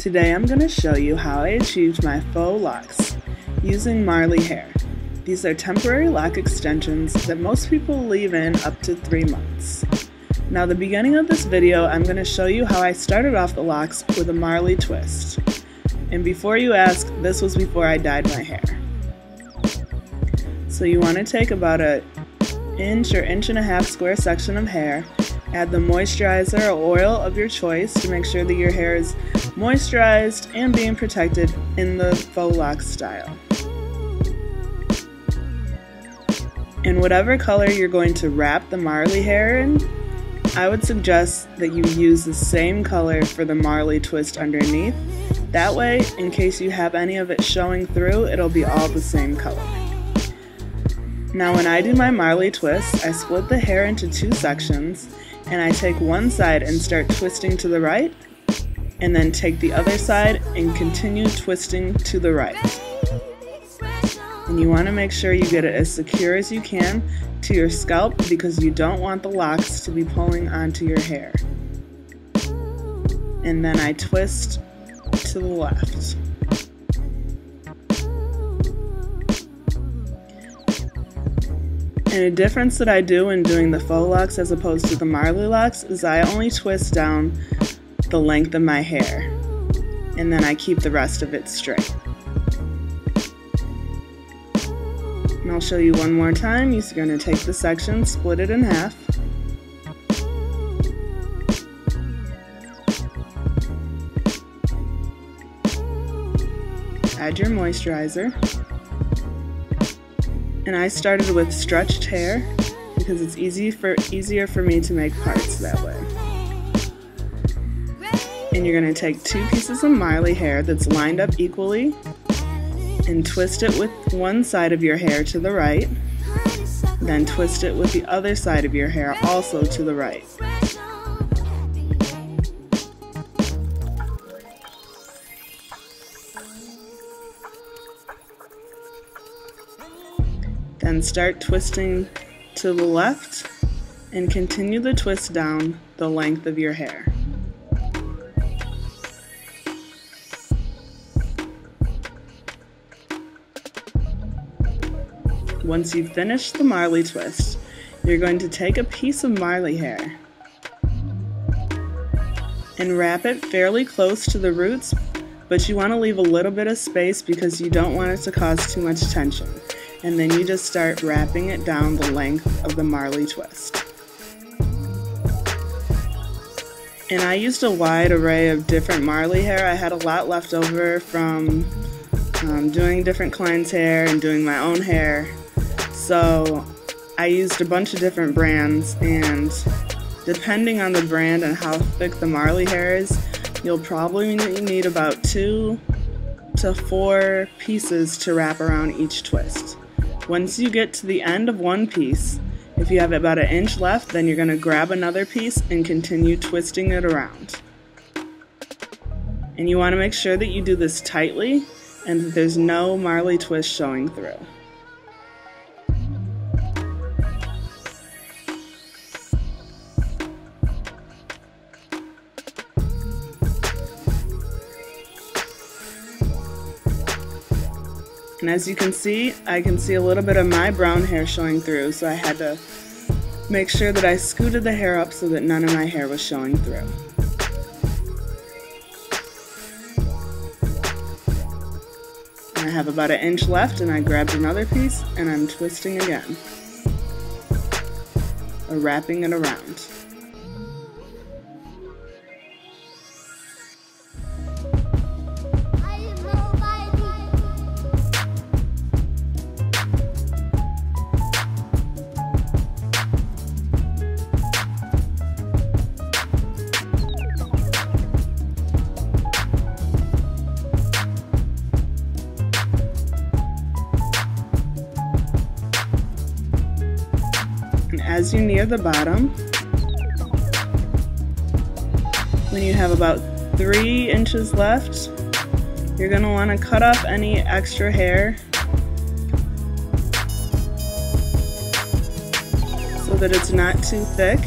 Today I'm going to show you how I achieved my faux locks using Marley hair. These are temporary lock extensions that most people leave in up to 3 months. Now, the beginning of this video, I'm going to show you how I started off the locks with a Marley twist. And before you ask, this was before I dyed my hair. So you want to take about an inch or inch and a half square section of hair, add the moisturizer or oil of your choice to make sure that your hair is moisturized and being protected in the faux lock style. In whatever color you're going to wrap the Marley hair in, I would suggest that you use the same color for the Marley twist underneath. That way, in case you have any of it showing through, it'll be all the same color. Now when I do my Marley twist, I split the hair into 2 sections, and I take one side and start twisting to the right, and then take the other side and continue twisting to the right. And you want to make sure you get it as secure as you can to your scalp because you don't want the locks to be pulling onto your hair. And then I twist to the left. And a difference that I do when doing the faux locks as opposed to the Marley locks is I only twist down the length of my hair, and then I keep the rest of it straight. And I'll show you one more time. You're going to take the section, split it in half, add your moisturizer. And I started with stretched hair because it's easier for me to make parts that way. And you're going to take 2 pieces of Marley hair that's lined up equally and twist it with one side of your hair to the right, then twist it with the other side of your hair also to the right. Then start twisting to the left and continue the twist down the length of your hair. Once you've finished the Marley twist, you're going to take a piece of Marley hair and wrap it fairly close to the roots, but you want to leave a little bit of space because you don't want it to cause too much tension. And then you just start wrapping it down the length of the Marley twist. And I used a wide array of different Marley hair. I had a lot left over from doing different clients' hair and doing my own hair. So I used a bunch of different brands, and depending on the brand and how thick the Marley hair is, you'll probably need about 2 to 4 pieces to wrap around each twist. Once you get to the end of one piece, if you have about an inch left, then you're going to grab another piece and continue twisting it around. And you want to make sure that you do this tightly and that there's no Marley twist showing through. And as you can see, I can see a little bit of my brown hair showing through, so I had to make sure that I scooted the hair up so that none of my hair was showing through. And I have about an inch left, and I grabbed another piece and I'm twisting again, or wrapping it around. As you near the bottom, when you have about 3 inches left, you're going to want to cut off any extra hair so that it's not too thick.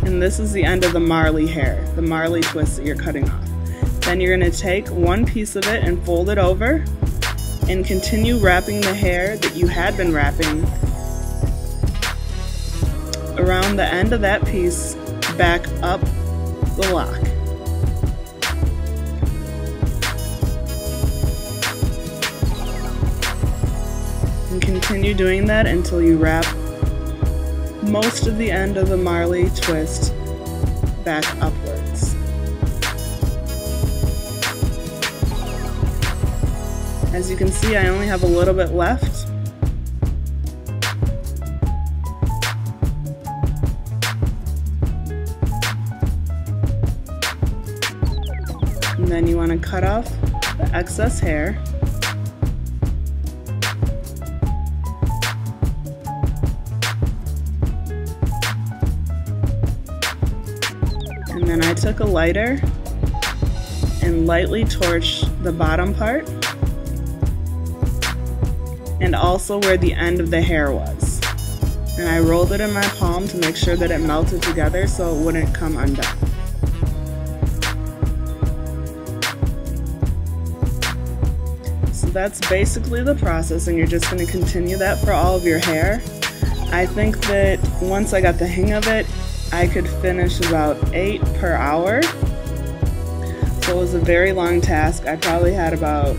And this is the end of the Marley hair, the Marley twist that you're cutting off. Then you're going to take one piece of it and fold it over and continue wrapping the hair that you had been wrapping around the end of that piece back up the lock. And continue doing that until you wrap most of the end of the Marley twist back upwards. As you can see, I only have a little bit left. And then you want to cut off the excess hair. And then I took a lighter and lightly torched the bottom part and also where the end of the hair was. And I rolled it in my palm to make sure that it melted together so it wouldn't come undone. So that's basically the process, and you're just going to continue that for all of your hair. I think that once I got the hang of it, I could finish about 8 per hour. So it was a very long task. I probably had about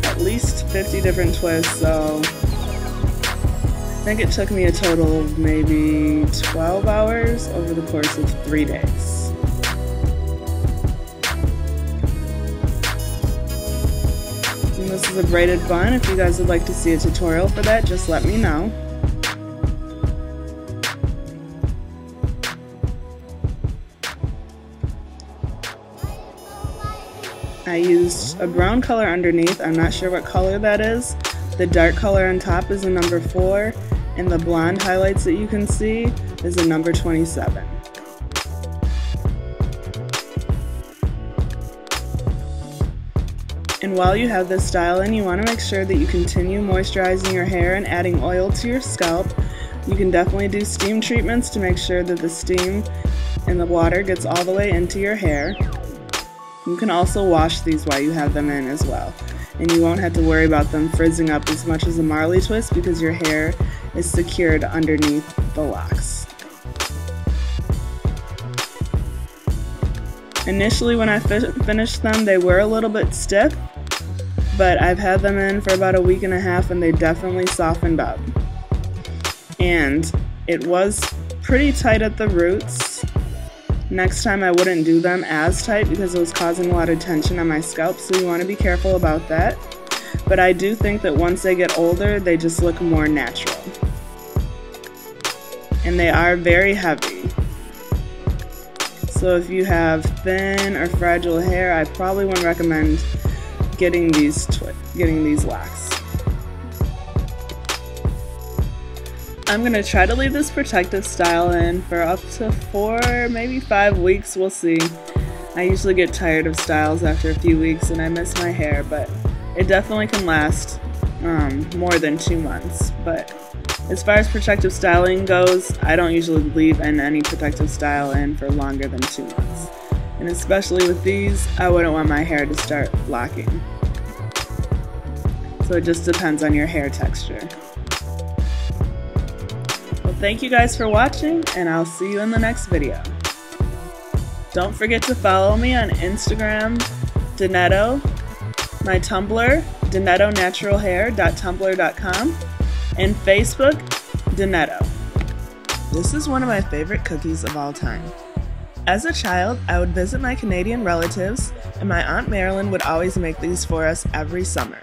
at least 50 different twists, so I think it took me a total of maybe 12 hours over the course of 3 days. And this is a braided bun. If you guys would like to see a tutorial for that, just let me know. I used a brown color underneath. I'm not sure what color that is. The dark color on top is a number 4, and the blonde highlights that you can see is a number 27. And while you have this style in, you want to make sure that you continue moisturizing your hair and adding oil to your scalp. You can definitely do steam treatments to make sure that the steam and the water gets all the way into your hair. You can also wash these while you have them in as well, and you won't have to worry about them frizzing up as much as a Marley twist because your hair is secured underneath the locks. Initially when I finished them, they were a little bit stiff, but I've had them in for about a week and a half and they definitely softened up. And it was pretty tight at the roots. Next time I wouldn't do them as tight because it was causing a lot of tension on my scalp, so you want to be careful about that. But I do think that once they get older, they just look more natural. And they are very heavy. So if you have thin or fragile hair, I probably wouldn't recommend getting these locks. I'm going to try to leave this protective style in for up to 4, maybe 5 weeks, we'll see. I usually get tired of styles after a few weeks and I miss my hair, but it definitely can last more than 2 months. But as far as protective styling goes, I don't usually leave any protective style in for longer than 2 months. And especially with these, I wouldn't want my hair to start locking. So it just depends on your hair texture. Thank you guys for watching, and I'll see you in the next video. Don't forget to follow me on Instagram, Donedo, my Tumblr, DonetoNaturalHair.tumblr.com, and Facebook, Donedo. This is one of my favorite cookies of all time. As a child, I would visit my Canadian relatives, and my Aunt Marilyn would always make these for us every summer.